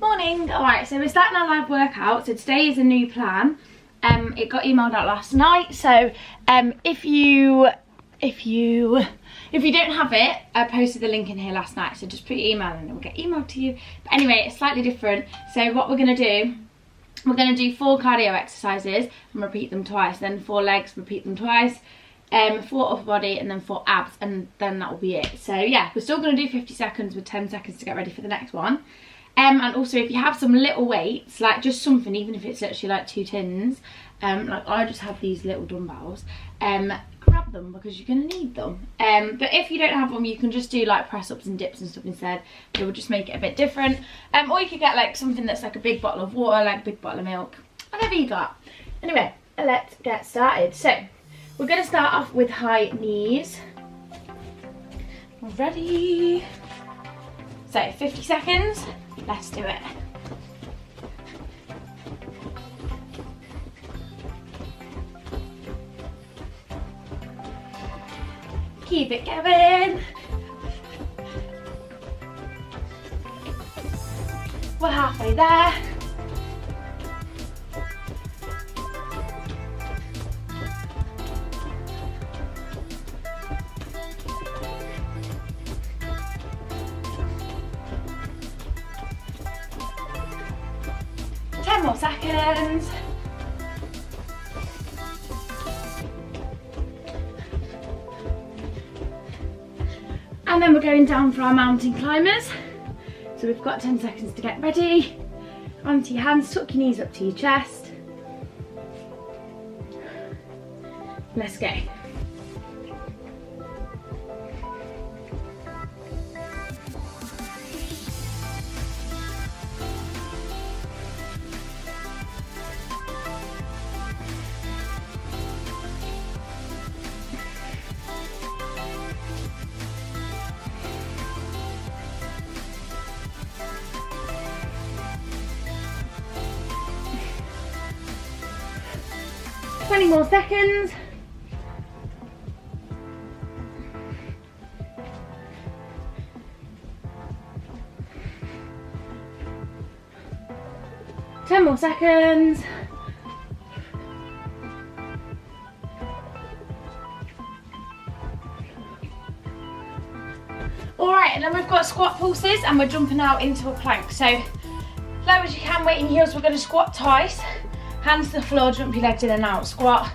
Morning. Alright, so we're starting our live workout. So today is a new plan. It got emailed out last night. So if you don't have it, I posted the link in here last night. So just put your email and it will get emailed to you. But anyway, it's slightly different. So what we're going to do, we're going to do 4 cardio exercises and repeat them twice. Then 4 legs, repeat them twice. 4 upper body and then 4 abs, and then that will be it. So yeah, we're still going to do 50 seconds with 10 seconds to get ready for the next one. And also if you have some little weights, like just something, even if it's actually like 2 tins, like I just have these little dumbbells, grab them because you're going to need them. But if you don't have them, you can just do like press ups and dips and stuff instead. It will just make it a bit different. Or you could get like something that's like a big bottle of water, like a big bottle of milk, whatever you got. Anyway, let's get started. So we're going to start off with high knees. Ready? So 50 seconds. Let's do it. Keep it going. We're halfway there. More seconds. And then we're going down for our mountain climbers. So we've got 10 seconds to get ready. Onto your hands, tuck your knees up to your chest. Let's go. More seconds. Ten more seconds. Alright, and then we've got squat pulses and we're jumping out into a plank. So low as you can, weight in heels, we're going to squat twice. Hands to the floor, jump your legs in and out. Squat,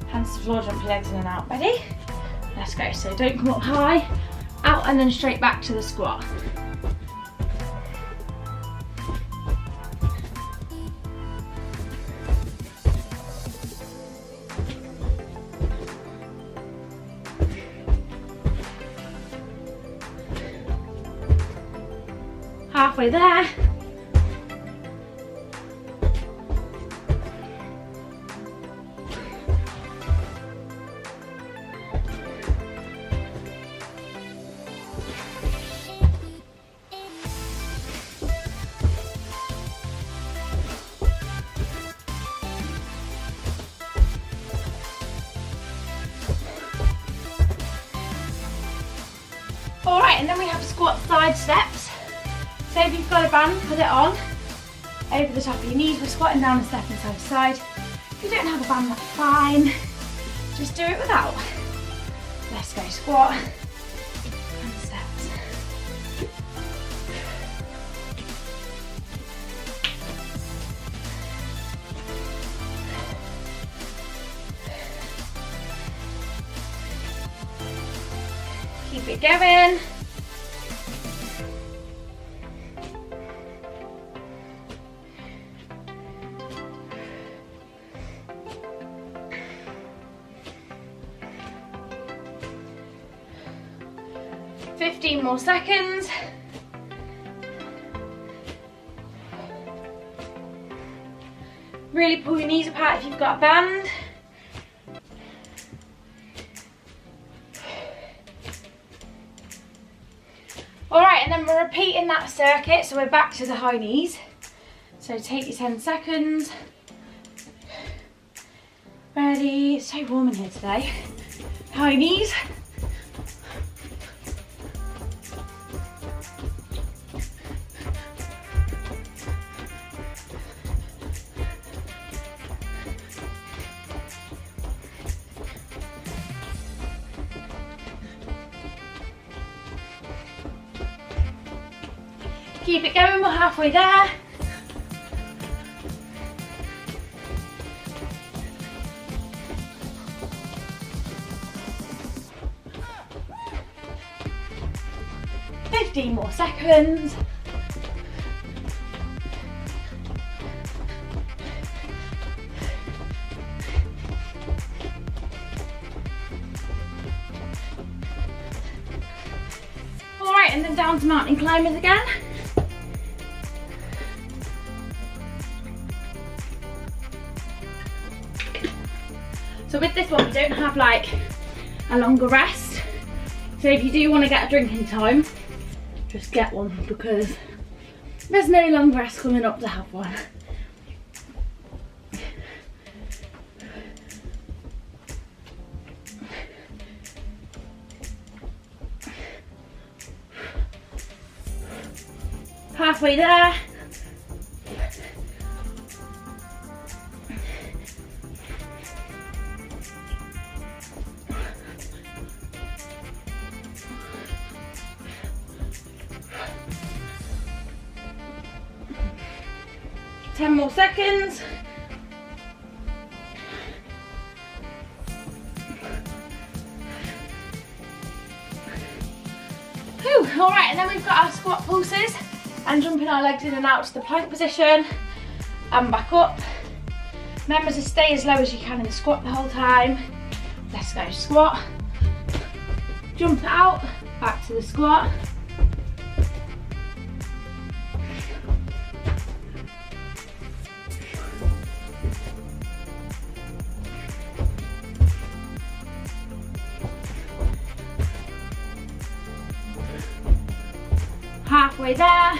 hands to the floor, jump your legs in and out. Ready? Let's go. So don't come up high, out and then straight back to the squat. Halfway there. Alright, and then we have squat side steps. So if you've got a band, put it on over the top of your knees. We're squatting down and stepping side to side. If you don't have a band, that's fine. Just do it without. Let's go, squat and steps. Keep it going. Fifteen more seconds. Really pull your knees apart if you've got a band. Alright, and then we're repeating that circuit, so we're back to the high knees. So take your 10 seconds. Ready? It's so warm in here today. High knees. Keep it going, we're halfway there. Fifteen more seconds. Alright, and then down to mountain climbers again. So with this one, we don't have like a longer rest. So if you do want to get a drinking time, just get one, because there's no long rest coming up to have one. Halfway there. Ten more seconds. Whew. All right, and then we've got our squat pulses and jumping our legs in and out to the plank position and back up. Remember to stay as low as you can in the squat the whole time. Let's go, squat, jump out, back to the squat. Halfway there.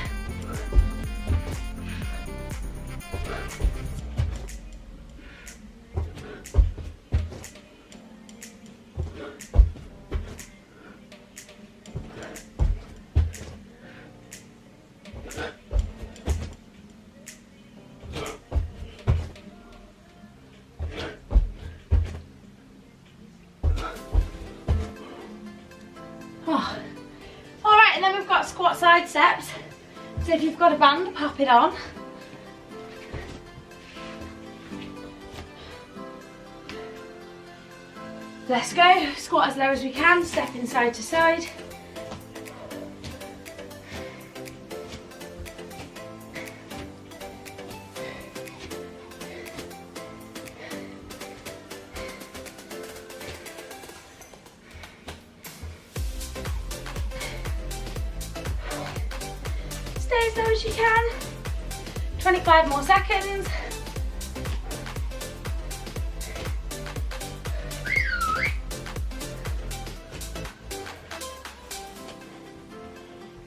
Oh. Alright, and then we've got squat side steps. So if you've got a band, pop it on. Let's go, squat as low as we can, stepping side to side. Stay as low as you can. 25 more seconds.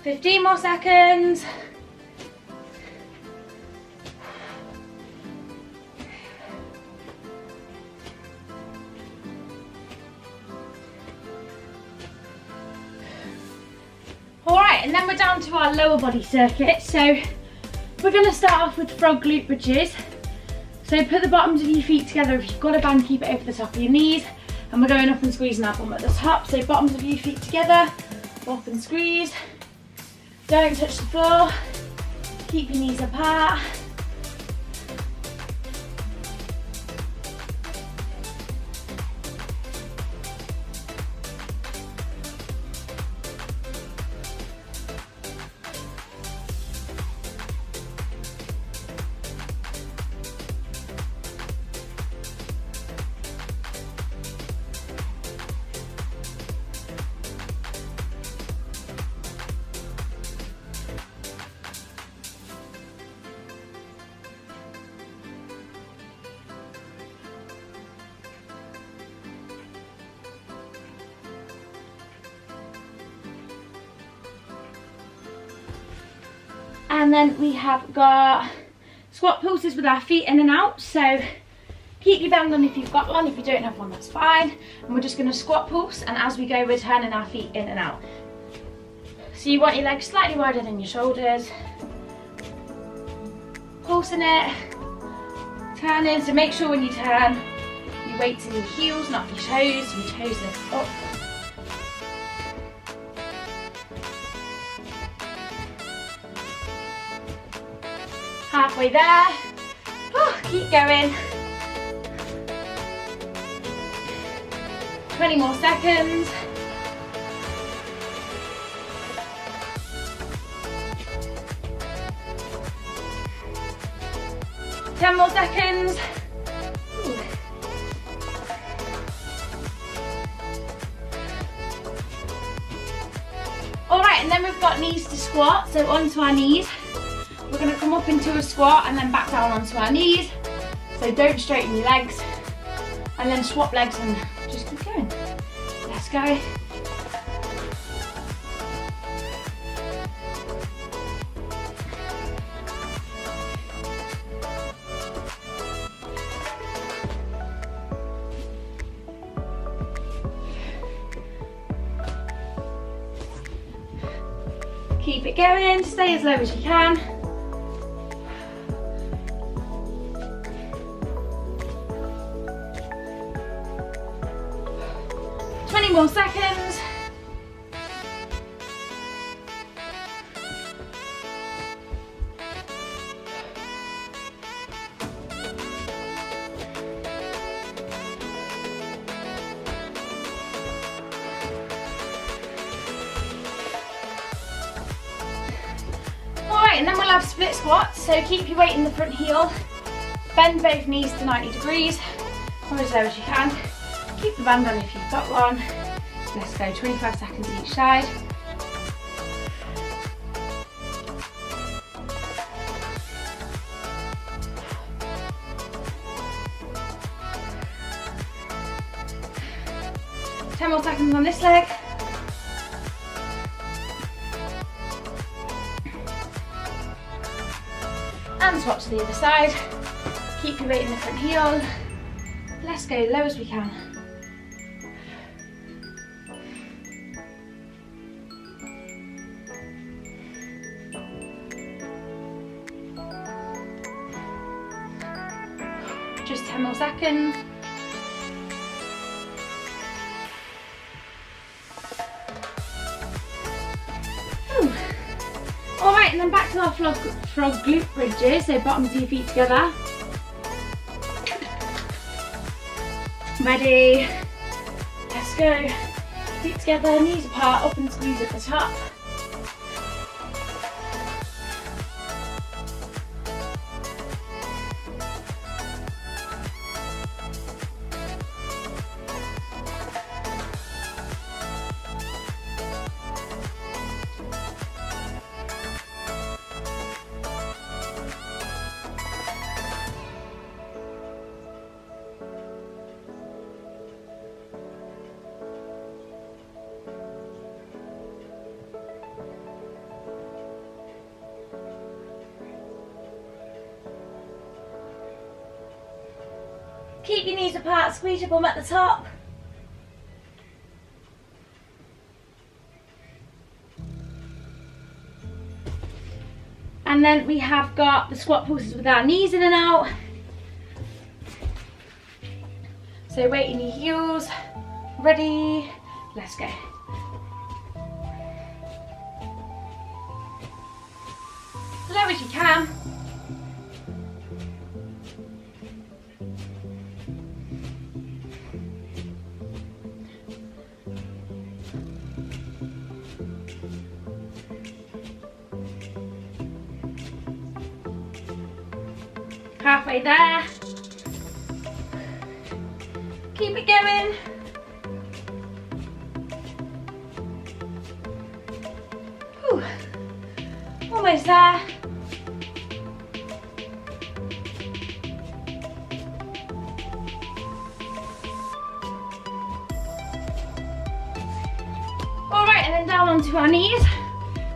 Fifteen more seconds. Alright, and then we're down to our lower body circuit. So we're going to start off with frog glute bridges. So put the bottoms of your feet together. If you've got a band, keep it over the top of your knees. And we're going up and squeezing our bum at the top. So bottoms of your feet together, up and squeeze. Don't touch the floor. Keep your knees apart. And then we have got squat pulses with our feet in and out. So keep your band on if you've got one. If you don't have one, that's fine. And we're just going to squat pulse, and as we go, we're turning our feet in and out. So you want your legs slightly wider than your shoulders. Pulsing it, turning. So make sure when you turn, your weight's in your heels, not your toes. Your toes lift up. Halfway there. Oh, keep going. 20 more seconds. Ten more seconds. Ooh. All right, and then we've got knees to squat, so onto our knees. We're gonna come up into a squat and then back down onto our knees. So don't straighten your legs, and then swap legs and just keep going. Let's go. Keep it going, stay as low as you can. More seconds. Alright, and then we'll have split squats, so keep your weight in the front heel, bend both knees to 90 degrees, or as low as you can. Keep the band on if you've got one. Let's go, 25 seconds each side. Ten more seconds on this leg. And swap to the other side. Keep your weight in the front heel. Let's go low as we can. Just 10 more seconds. Alright, and then back to our frog glute bridges, so bottoms of your feet together. Ready? Let's go. Feet together, knees apart, up and squeeze at the top. Keep your knees apart, squeeze your bum at the top. And then we have got the squat pulses with our knees in and out. So weight in your heels. Ready? Let's go. Low as you can. Halfway there. Keep it going. Whew. Almost there. Alright, and then down onto our knees,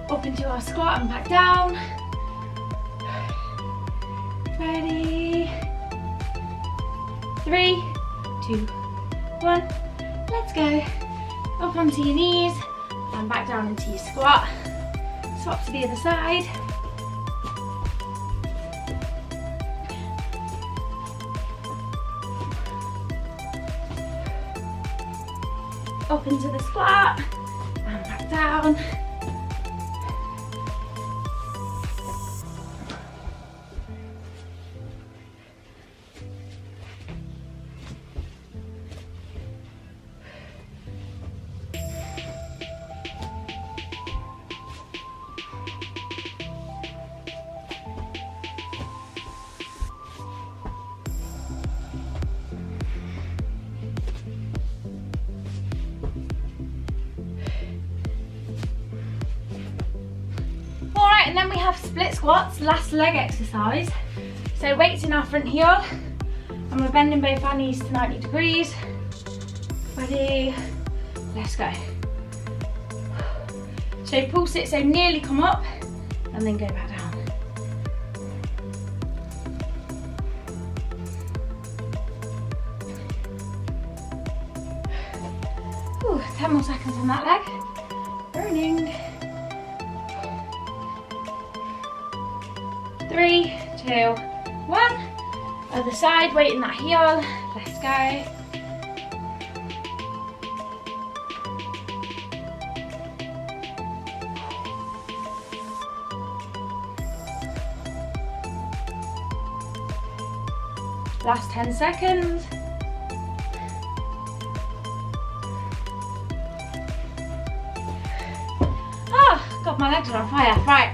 up into our squat and back down. Ready? 3, 2, 1. Let's go. Up onto your knees and back down into your squat. Swap to the other side. Up into the squat and back down. we have split squats, last leg exercise. So weights in our front heel, and we're bending both our knees to 90 degrees. Ready, let's go. So pulse it, so nearly come up, and then go back down. Ooh, 10 more seconds on that leg. Burning. 3, 2, 1. Other side, weight in that heel. Let's go. Last 10 seconds. Oh, God, my legs are on fire. Right.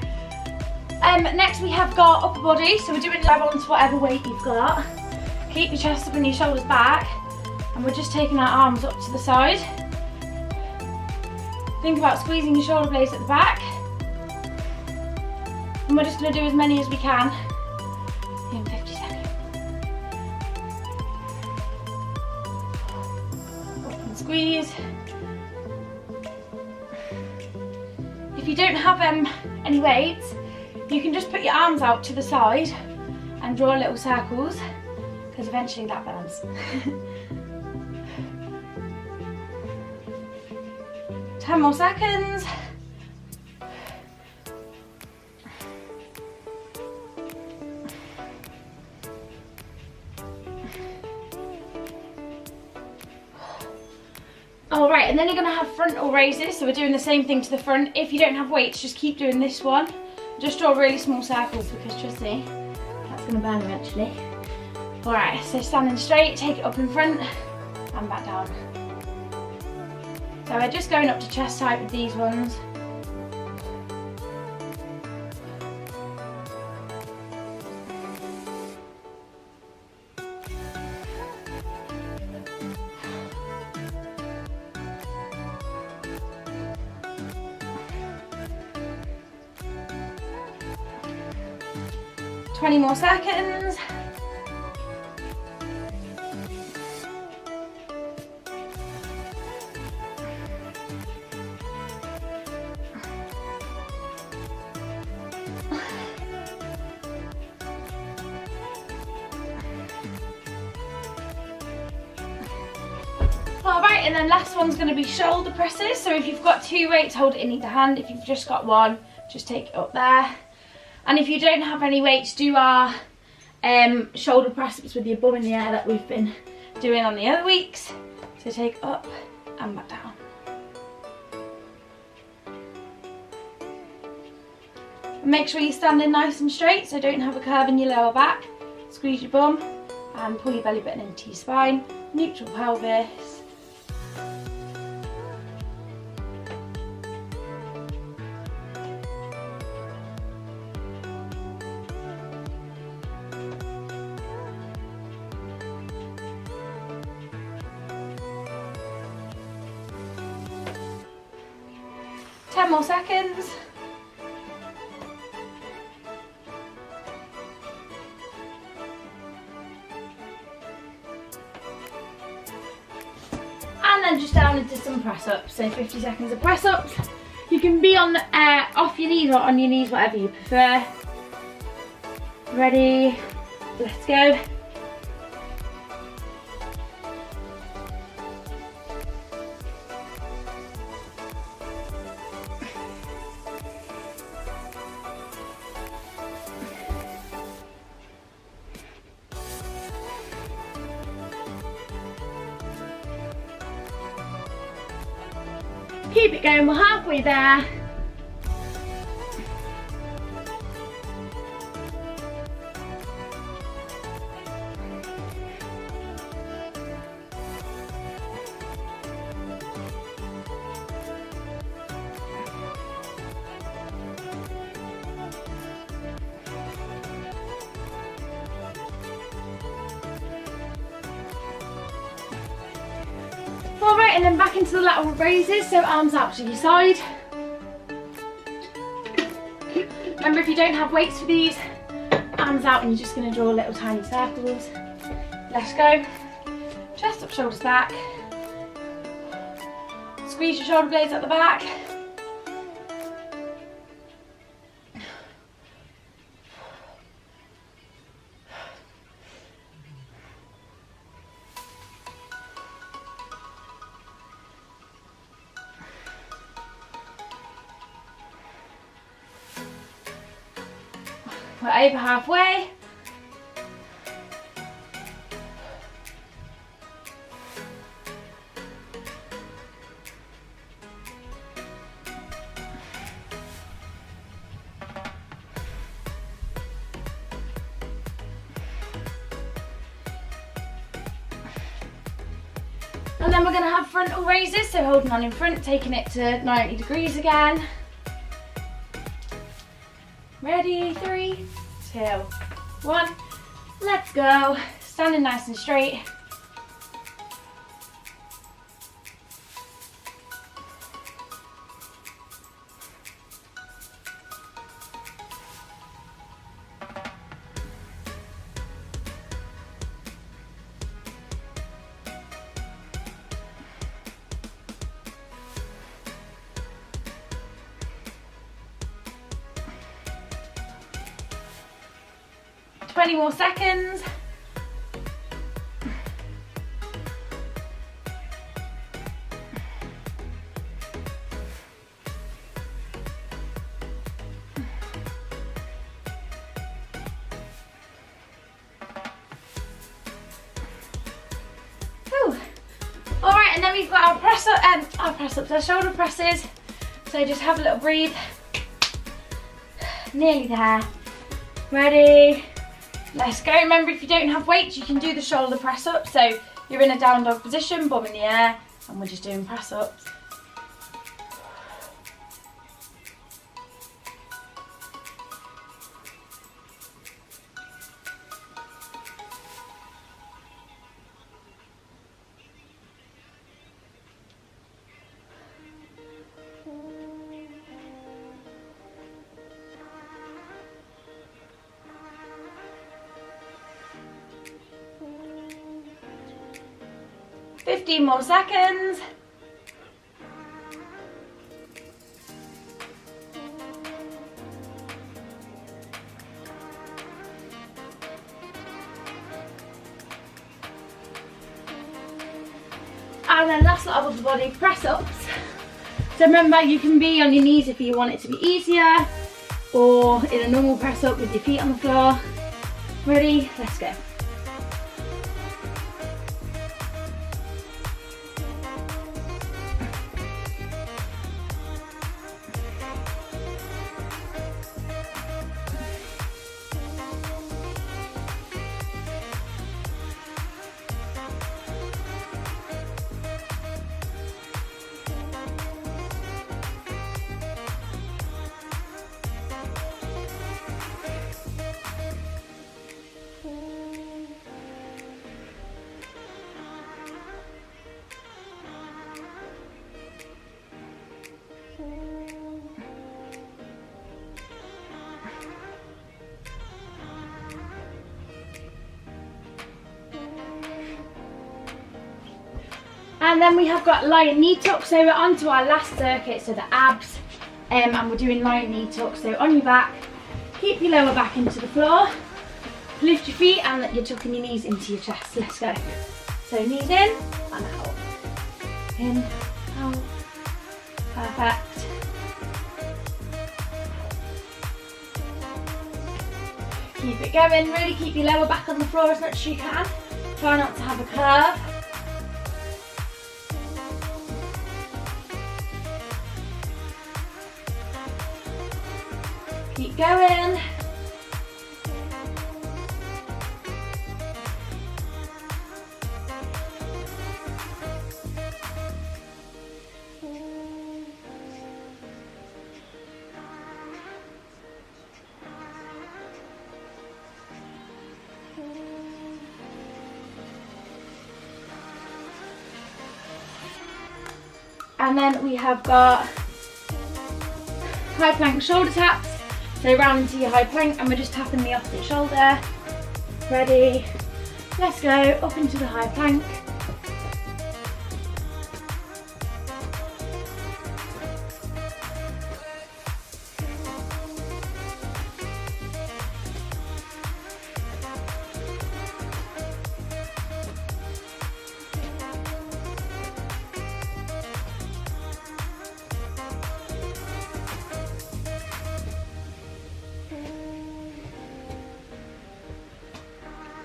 Next we have got upper body, so we're doing level onto whatever weight you've got. Keep your chest up and your shoulders back, and we're just taking our arms up to the side. Think about squeezing your shoulder blades at the back, and we're just going to do as many as we can in 50 seconds. Up and squeeze. If you don't have any weights, you can just put your arms out to the side and draw little circles, because eventually that burns. 10 more seconds. Alright, and then you're going to have frontal raises, so we're doing the same thing to the front. If you don't have weights, just keep doing this one. Just draw really small circles, because trust me, that's going to burn eventually. Alright, so standing straight, take it up in front and back down. So we're just going up to chest height with these ones. Twenty more seconds. Alright, and then last one's going to be shoulder presses. So if you've got 2 weights, hold it in either hand. If you've just got 1, just take it up there. And if you don't have any weights, do our shoulder press-ups with your bum in the air that we've been doing on the other weeks. So take up and back down. And make sure you're standing nice and straight, so don't have a curve in your lower back. Squeeze your bum and pull your belly button into your spine. Neutral pelvis. Ten more seconds. And then just down into some press ups. So 50 seconds of press ups. You can be on off your knees or on your knees, whatever you prefer. Ready? Let's go. Keep it going, we're halfway there. Alright, and then back into the lateral raises, so arms out to your side. Remember, if you don't have weights for these, arms out and you're just going to draw little tiny circles. Let's go. Chest up, shoulders back. Squeeze your shoulder blades at the back. We're over halfway. And then we're going to have frontal raises, so holding on in front, taking it to 90 degrees again. Ready, 3, 2, 1, let's go. Standing nice and straight. Twenty more seconds. Whew. All right, and then we've got our shoulder presses. So just have a little breathe. Nearly there. Ready? Let's go. Remember, if you don't have weights, you can do the shoulder press up. So you're in a down dog position, bum in the air, and we're just doing press ups. Fifteen more seconds. And then last lot of upper body press ups. So remember, you can be on your knees if you want it to be easier, or in a normal press up with your feet on the floor. Ready? Let's go. And then we have got lion knee tuck, so we're on to our last circuit, so the abs, and we're doing lion knee tuck. So on your back, keep your lower back into the floor, lift your feet and you're tucking your knees into your chest. Let's go. So knees in and out, in, out, perfect. Keep it going, really keep your lower back on the floor as much as you can. Try not to have a curve. Keep going. And then we have got high plank shoulder taps. So round into your high plank, and we're just tapping the opposite shoulder. Ready, let's go, up into the high plank.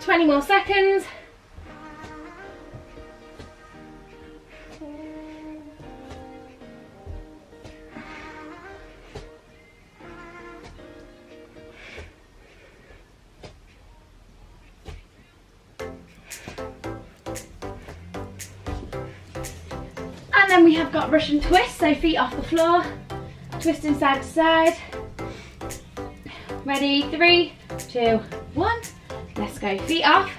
Twenty more seconds. And then we have got Russian twist, so feet off the floor, twisting side to side. Ready, 3, 2, 1. Let's go, feet off,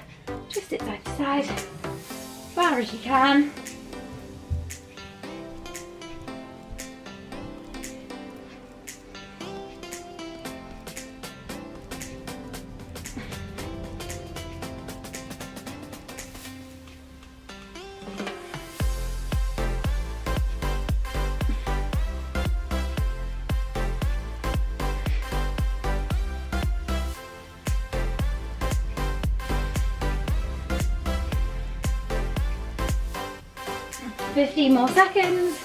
twist it side to side, far as you can. Fifteen more seconds.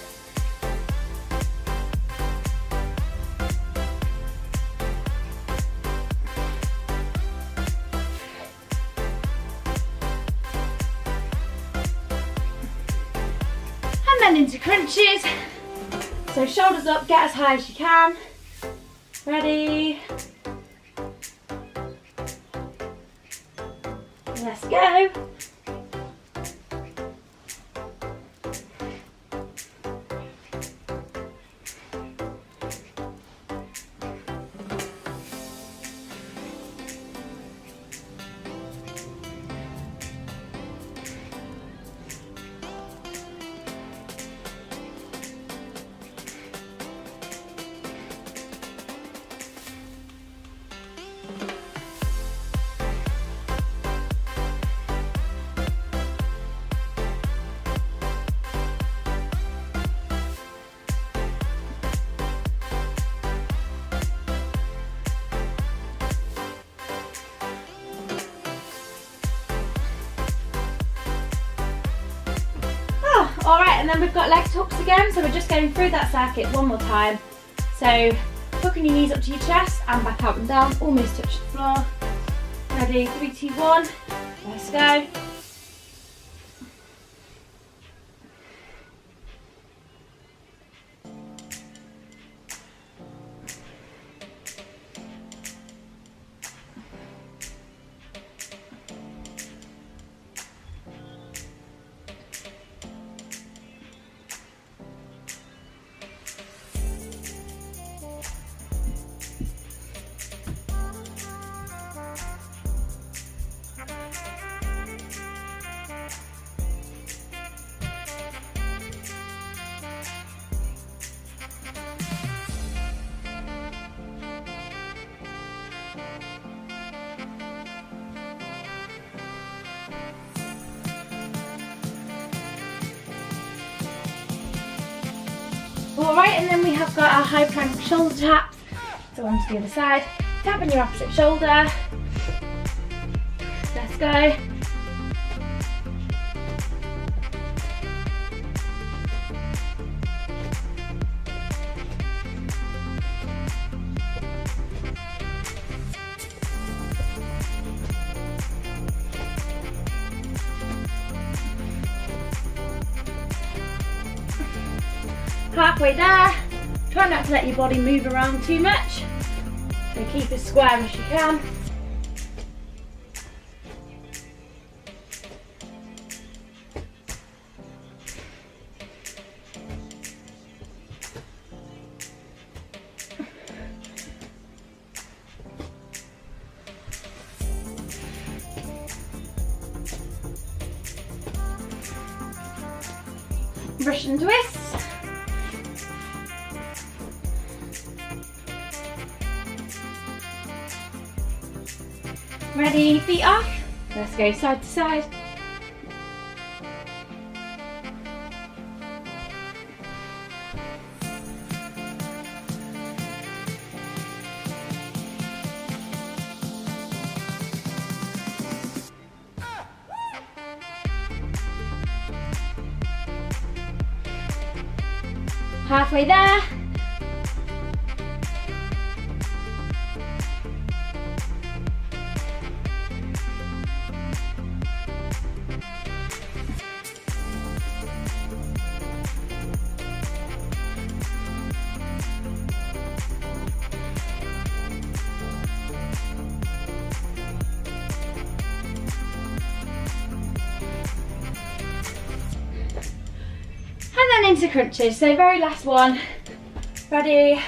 And then into crunches. So shoulders up, get as high as you can. Ready? Let's go. Alright, and then we've got leg tucks again, so we're just going through that circuit one more time. So, hooking your knees up to your chest and back out and down, almost touch the floor. Ready, 3, 2, 1, let's go. Alright, and then we have got our high plank shoulder taps. So onto the other side, tapping your opposite shoulder. Let's go. Halfway there, try not to let your body move around too much, so keep as square as you can. Russian twist. Ready, feet off. Let's go side to side. Halfway there. And then into crunches, so very last one. Ready?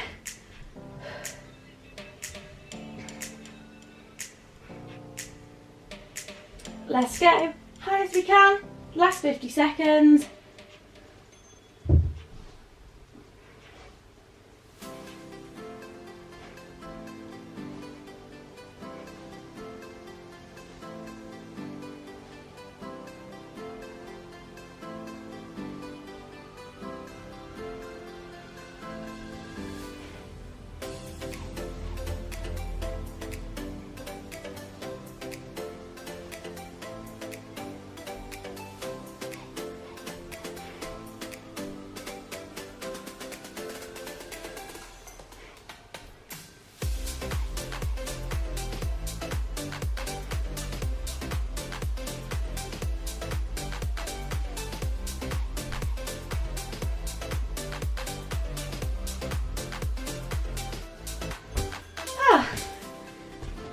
Let's go, high as we can, last 50 seconds.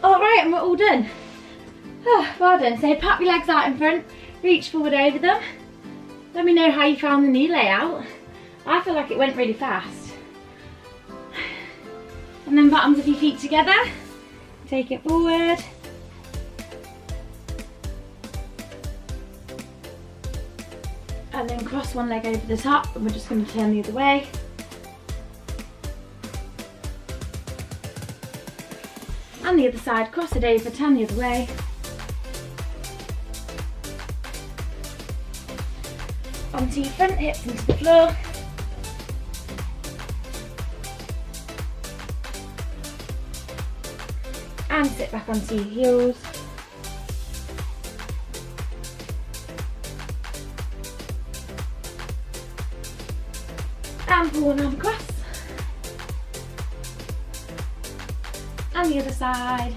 Alright, and we're all done. Oh, well done. So pop your legs out in front, reach forward over them. Let me know how you found the knee layout. I feel like it went really fast. And then bottoms of your feet together. Take it forward. And then cross one leg over the top, and we're just going to turn the other way. And the other side, cross it over, turn the other way. Onto your front hips into the floor. And sit back onto your heels. And pull one arm across. And the other side.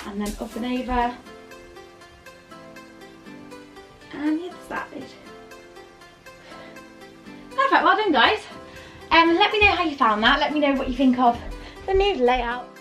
And then up and over. And the other side. Perfect, well done guys. Let me know how you found that. Let me know what you think of the new layout.